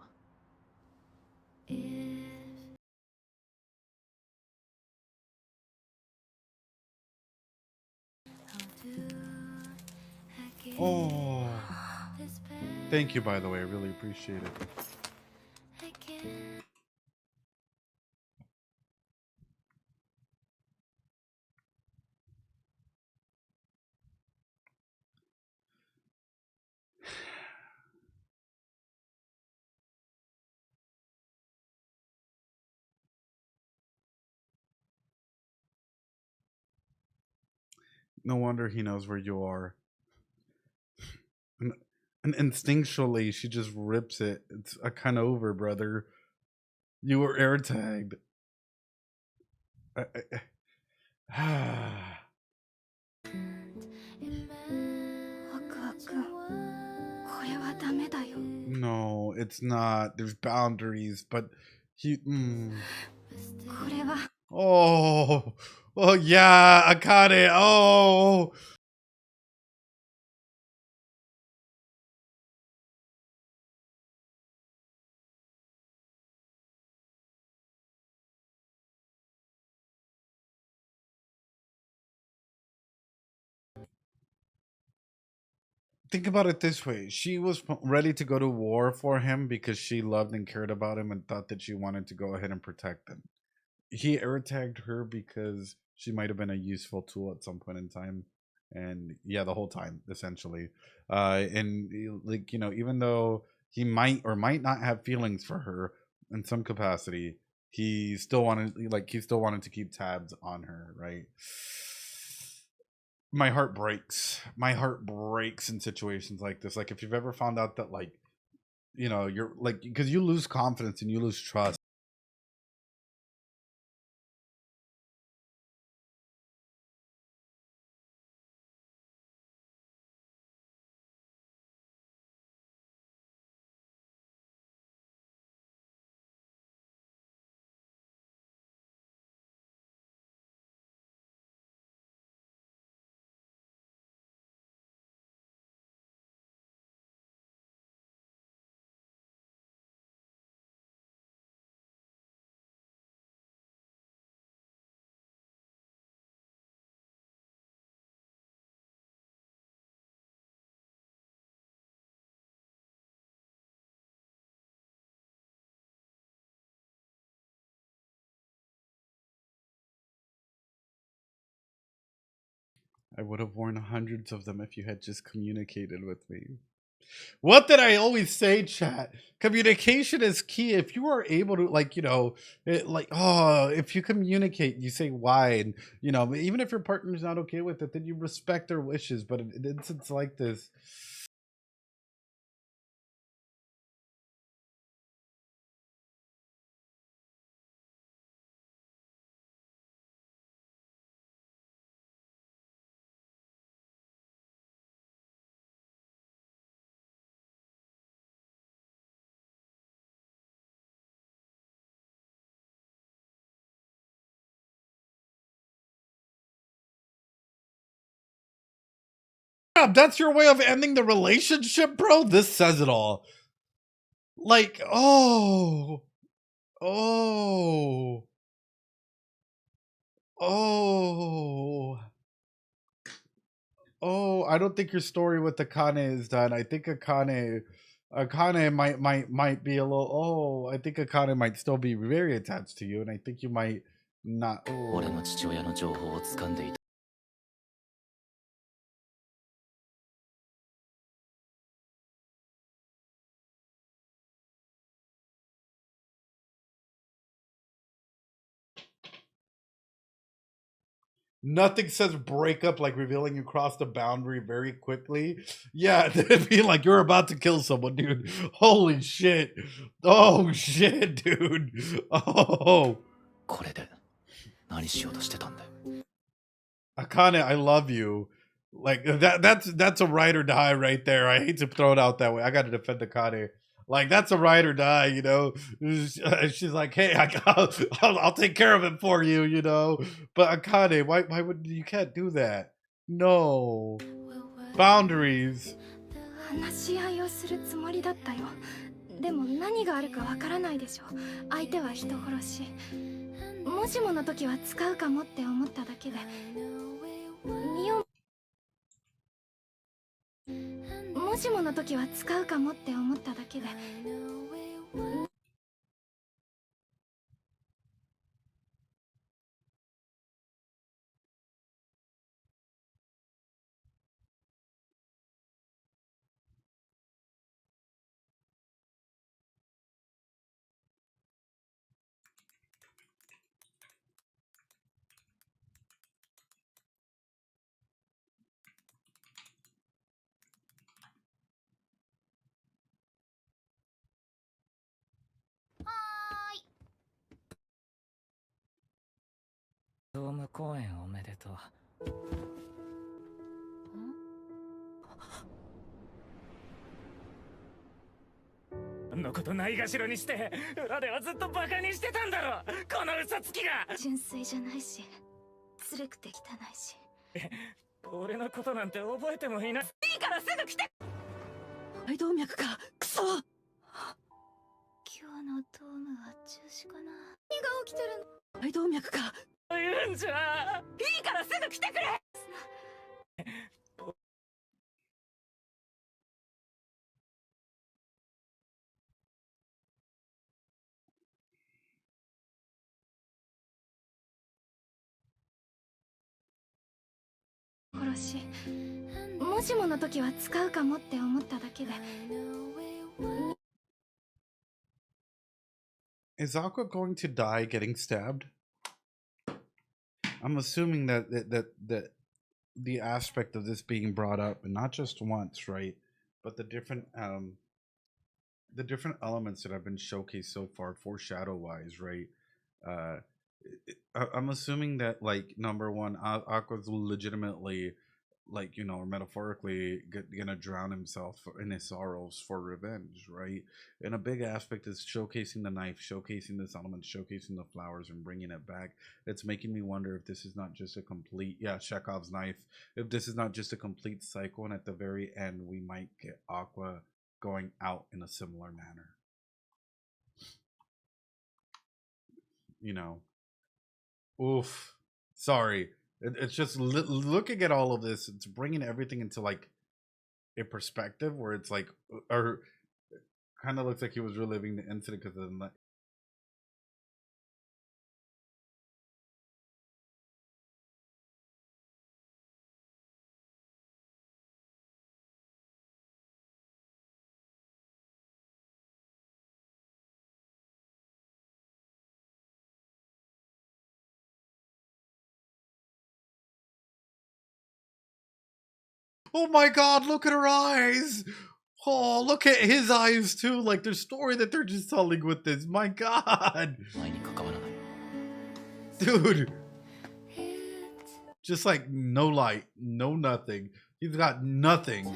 Oh. Thank you, by the way. I really appreciate it. No wonder he knows where you are. And instinctually, she just rips it. It's a kind of over, brother. You were air tagged. アクア君、これはダメだよ。 No, it's not. There's boundaries, but he. これは。 Oh, oh yeah, Akane. Oh. Think about it this way. She was ready to go to war for him because she loved and cared about him and thought that she wanted to go ahead and protect him. He air tagged her because she might have been a useful tool at some point in time. And yeah, the whole time, essentially. And like, you know, even though he might or might not have feelings for her in some capacity, he still wanted to keep tabs on her, right? My heart breaks. My heart breaks in situations like this. Like if you've ever found out that, like, you know, you're like, because you lose confidence and you lose trust. I would have worn hundreds of them if you had just communicated with me. What did I always say, chat? Communication is key. If you are able to, like, you know, if you communicate, you say why, and, you know, even if your partner's not okay with it, then you respect their wishes. But in instances like this, that's your way of ending the relationship, bro? This says it all. Like, oh, oh, oh, oh. I don't think your story with Akane is done. I think Akane might be a little. Oh, I think Akane might still be very attached to you, and I think you might not. Oh. 俺の父親の情報を掴んでいた Nothing says breakup like revealing you crossed the boundary very quickly. Yeah, it'd be like you're about to kill someone, dude. Holy shit. Oh shit, dude. Oh. これで何しようとしてたんだよ Akane, I love you. Like that's a ride or die right there. I hate to throw it out that way. I gotta defend Akane. Like that's a ride or die, you know. She's like, hey, I'll take care of it for you, you know. But Akane, why would you can't do that? No boundaries. 話し合いをするつもりだったよ。でも何があるかわからないでしょ。相手は人殺し。もしもの時は使うかもって思っただけで。もしもの時は使うかもって思っただけで。ドーム公演おめでとう。のことないがしろにして裏ではずっとバカにしてたんだろこの嘘つきが。純粋じゃないし、ずるくて汚いし。俺のことなんて覚えてもいない。いいからすぐ来て。肺動脈か、クソ。今日のドームは中止かな。何が起きてるの。肺動脈か。言うんじゃ。いいからすぐ来てくれ。殺し。もしもの時は使うかもって思っただけで。Is Aqua going to die getting stabbed? I'm assuming that the aspect of this being brought up, and not just once, right? But the different elements that have been showcased so far, foreshadow wise, right? I'm assuming that, like, number one, Aqua's legitimately, like, you know, metaphorically gonna drown himself in his sorrows for revenge, right? And a big aspect is showcasing the knife, showcasing this element, showcasing the flowers, and bringing it back. It's making me wonder if this is not just a complete, Chekhov's knife, if this is not just a complete cycle, and at the very end we might get Aqua going out in a similar manner, you know. Oof, sorry. It's just looking at all of this, it's bringing everything into like a perspective where it's like, or kind of looks like he was reliving the incident because of the Oh my god, look at her eyes. Oh, look at his eyes too. Like the story that they're just telling with this. My god. 前に関わらない。 Dude. Just like no light, no nothing. He's got nothing.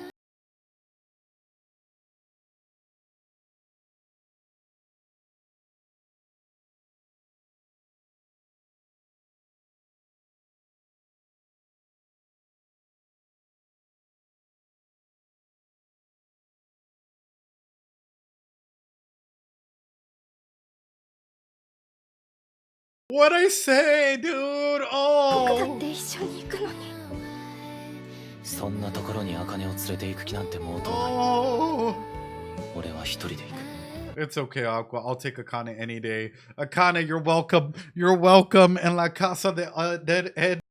What'd I say, dude? 僕だっ Oh. て一緒に行くのに。そんなところに茜を連れて行く気なんて毛頭ない。 Oh. 俺は一人で行く。 It's okay, Aqua. I'll take Akane any day. Akane, you're welcome. You're welcome in La Casa de Dead Ed.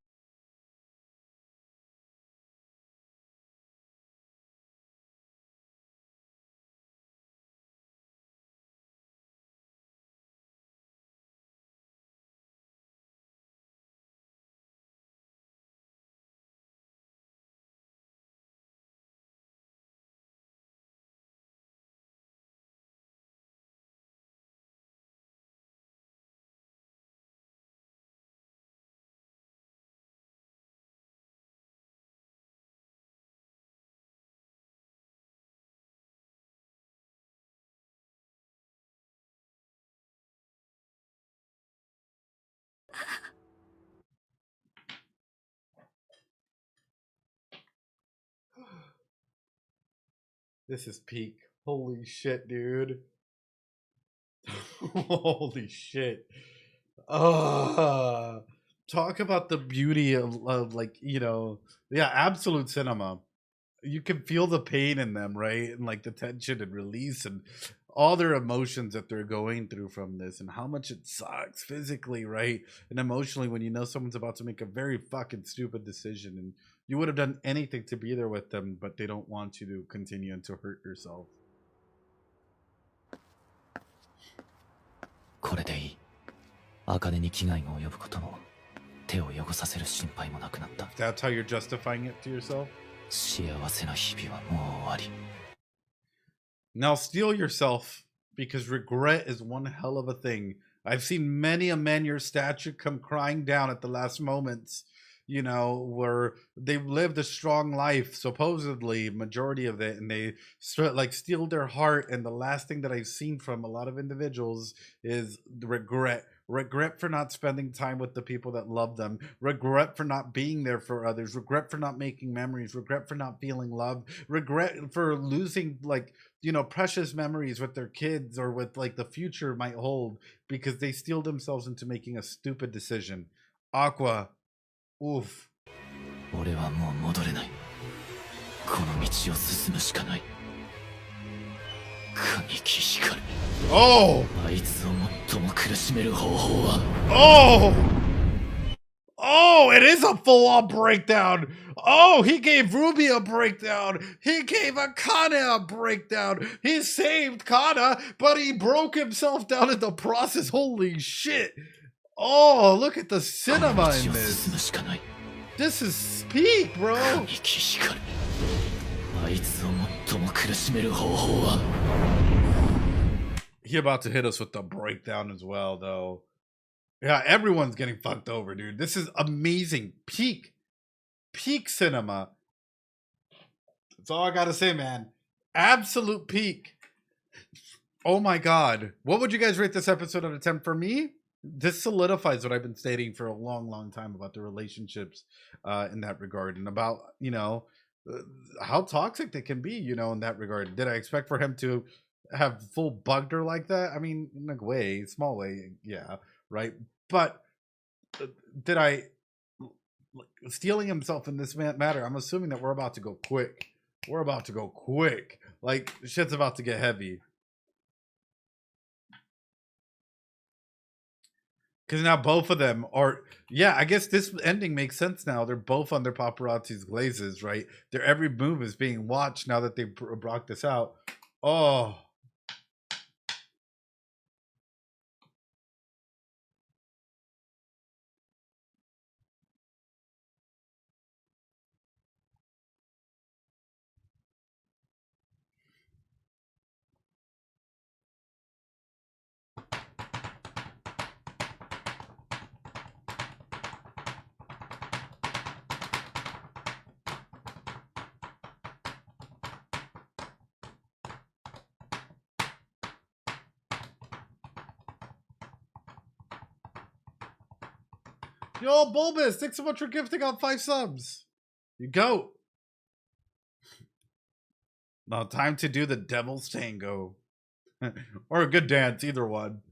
This is peak. Holy shit, dude. Holy shit. Talk about the beauty of like, you know, yeah, absolute cinema. You can feel the pain in them, right? And like the tension and release and all their emotions that they're going through from this and how much it sucks physically, right? And emotionally when you know someone's about to make a very fucking stupid decision and you would have done anything to be there with them, but they don't want you to continue and to hurt yourself. これでいい。茜に危害が及ぶことも、手を汚させる心配もなくなった。 That's how you're justifying it to yourself? 幸せな日々はもう終わり。 Now steel yourself, because regret is one hell of a thing. I've seen many a man your stature come crying down at the last moments, you know, where they've lived a strong life, supposedly, majority of it, and they like steeled their heart. And the last thing that I've seen from a lot of individuals is the regret. Regret for not spending time with the people that love them. Regret for not being there for others. Regret for not making memories. Regret for not feeling love. Regret for losing, like, you know, precious memories with their kids or with like the future might hold because they steeled themselves into making a stupid decision. Aqua, oof. 俺はもう戻れない。この道を進むしかない。神木光。 Oh! あいつを最も苦しめる方法は。 Oh! Oh, it is a full-on breakdown. Oh, he gave Ruby a breakdown. He gave Akane a breakdown. He saved Kana, but he broke himself down in the process. Holy shit. Oh, look at the cinema in this. This is peak, bro. 神木光。あいつを最も苦しめる方法は。 He about to hit us with the breakdown as well, though. Yeah, everyone's getting fucked over, dude. This is amazing. Peak cinema. That's all I gotta say, man. Absolute peak. Oh my god. What would you guys rate this episode out of 10? For me, this solidifies what I've been stating for a long time about the relationships in that regard and about, you know, how toxic they can be, you know, in that regard. Did I expect for him to have full bugged her like that? I mean, in a way, small way, yeah, right? But did I stealing himself in this matter? I'm assuming that we're about to go quick. We're about to go quick. Like, shit's about to get heavy. Because now both of them are, yeah, I guess this ending makes sense now. They're both under paparazzi's glazes, right? Their every move is being watched now that they've brought this out. Oh. Yo, Bulbous, thanks so much for gifting out 5 subs. You go. Now, time to do the Devil's Tango. Or a good dance, either one.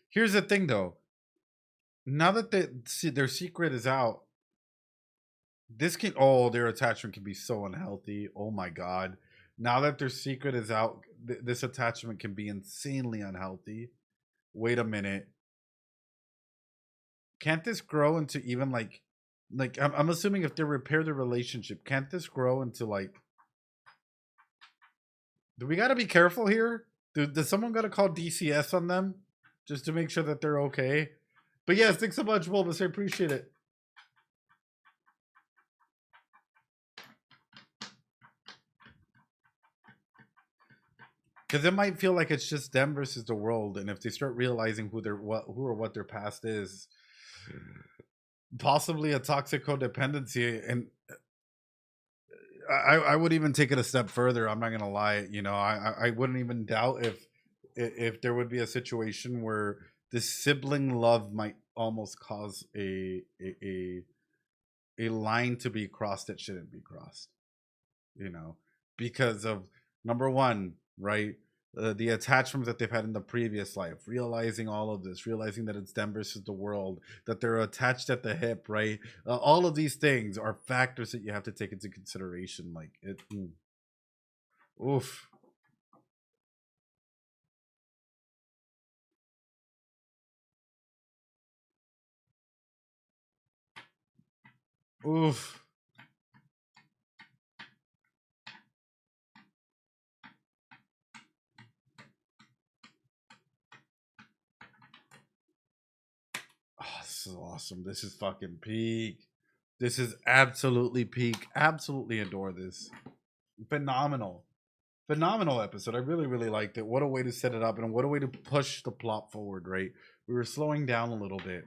Here's the thing, though. Now that their secret is out, their attachment can be so unhealthy. Oh my god. Now that their secret is out, this attachment can be insanely unhealthy. Wait a minute. Can't this grow into even like I'm assuming if they repair the relationship, can't this grow into like, do we gotta be careful here? Does someone gotta call DCS on them just to make sure that they're okay? But yes, thanks so much, Bulbous. I appreciate it. Because it might feel like it's just them versus the world, and if they start realizing who or what their past is, possibly a toxic codependency. And I would even take it a step further. I'm not gonna lie, you know, I wouldn't even doubt if there would be a situation where this sibling love might almost cause a line to be crossed that shouldn't be crossed, you know, because of number one, right? The attachments that they've had in the previous life, realizing all of this, realizing that it's them versus the world, that they're attached at the hip, right? All of these things are factors that you have to take into consideration. Like it, oof. Oof. Oh, this is awesome. This is fucking peak. This is absolutely peak. Absolutely adore this. Phenomenal. Phenomenal episode. I really, really liked it. What a way to set it up, and what a way to push the plot forward, right? We were slowing down a little bit,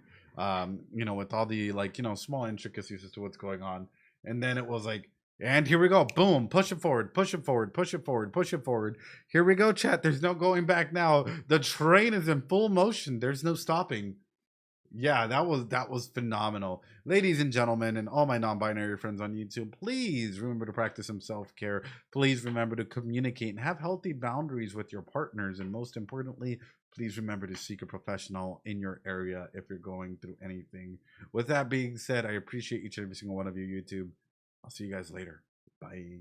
you know, with all the, like, you know, small intricacies as to what's going on. And then it was like, and here we go. Boom. Push it forward. Push it forward. Push it forward. Push it forward. Here we go, chat. There's no going back now. The train is in full motion. There's no stopping. Yeah, that was phenomenal. Ladies and gentlemen, and all my non-binary friends on YouTube, please remember to practice some self-care. Please remember to communicate and have healthy boundaries with your partners. And most importantly, please remember to seek a professional in your area if you're going through anything. With that being said, I appreciate each and every single one of you, YouTube. I'll see you guys later. Bye.